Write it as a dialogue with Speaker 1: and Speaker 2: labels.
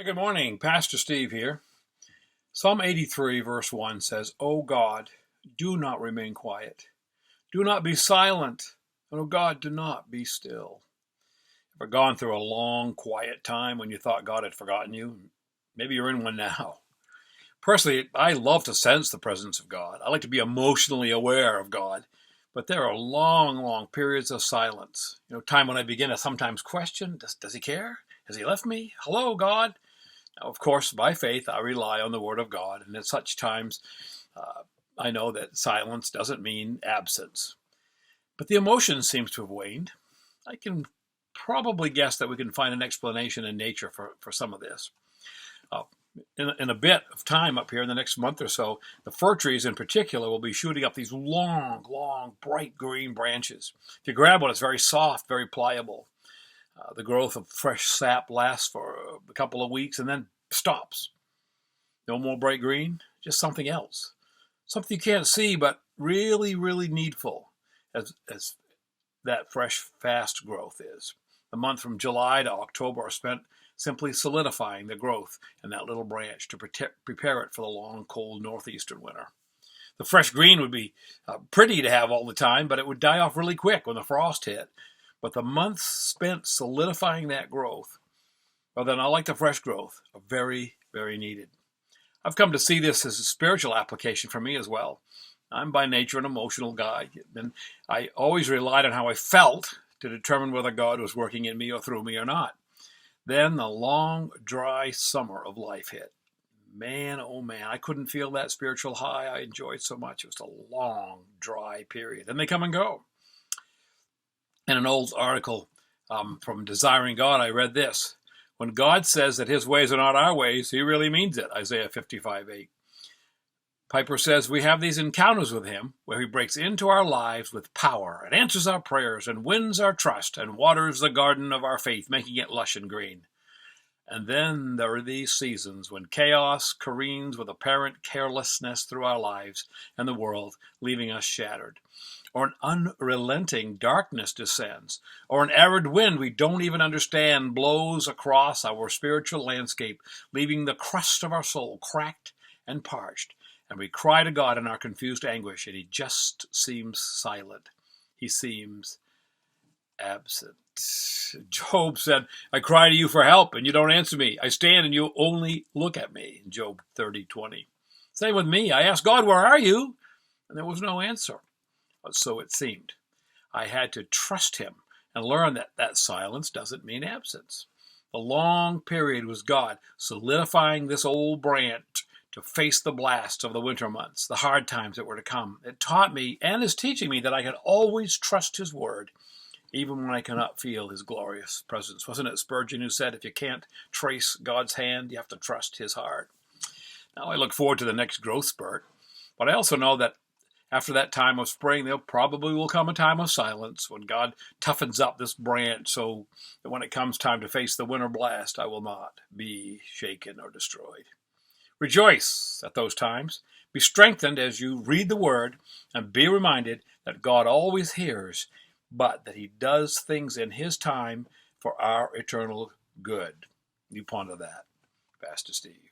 Speaker 1: Hey, good morning. Pastor Steve here. Psalm 83, verse 1 says, O God, do not remain quiet. Do not be silent. And, O God, do not be still. Ever gone through a long, quiet time when you thought God had forgotten you? Maybe you're in one now. Personally, I love to sense the presence of God. I like to be emotionally aware of God. But there are long, long periods of silence. Time when I begin to sometimes question, does he care? Has he left me? Hello, God? Now, of course, by faith, I rely on the Word of God, and at such times, I know that silence doesn't mean absence. But the emotion seems to have waned. I can probably guess that we can find an explanation in nature for some of this. Uh, in a bit of time up here in the next month or so, the fir trees in particular will be shooting up these long, long, bright green branches. If you grab one, it's very soft, very pliable. The growth of fresh sap lasts for a couple of weeks and then stops. No more bright green, just something else. Something you can't see, but really, really needful as that fresh, fast growth is. The month from July to October are spent simply solidifying the growth in that little branch to prepare it for the long, cold northeastern winter. The fresh green would be pretty to have all the time, but it would die off really quick when the frost hit. But the months spent solidifying that growth, well, then I like the fresh growth, are very, very needed. I've come to see this as a spiritual application for me as well. I'm by nature an emotional guy, and I always relied on how I felt to determine whether God was working in me or through me or not. Then the long, dry summer of life hit. Man, oh man, I couldn't feel that spiritual high I enjoyed so much. It was a long, dry period, and they come and go. In an old article from Desiring God, I read this. When God says that his ways are not our ways, he really means it, Isaiah 55:8. Piper says we have these encounters with him where he breaks into our lives with power and answers our prayers and wins our trust and waters the garden of our faith, making it lush and green. And then there are these seasons when chaos careens with apparent carelessness through our lives and the world, leaving us shattered. Or an unrelenting darkness descends, or an arid wind we don't even understand blows across our spiritual landscape, leaving the crust of our soul cracked and parched. And we cry to God in our confused anguish, and he just seems silent. He seems absent. Job said, I cry to you for help, and you don't answer me. I stand, and you only look at me. Job 30:20. Same with me. I asked God, where are you? And there was no answer. But so it seemed. I had to trust him and learn that that silence doesn't mean absence. The long period was God solidifying this old branch to face the blasts of the winter months, the hard times that were to come. It taught me and is teaching me that I can always trust his word, even when I cannot feel his glorious presence. Wasn't it Spurgeon who said, if you can't trace God's hand, you have to trust his heart? Now I look forward to the next growth spurt, but I also know that after that time of spring, there probably will come a time of silence when God toughens up this branch so that when it comes time to face the winter blast, I will not be shaken or destroyed. Rejoice at those times. Be strengthened as you read the word, and be reminded that God always hears, but that he does things in his time for our eternal good. You ponder that, Pastor Steve.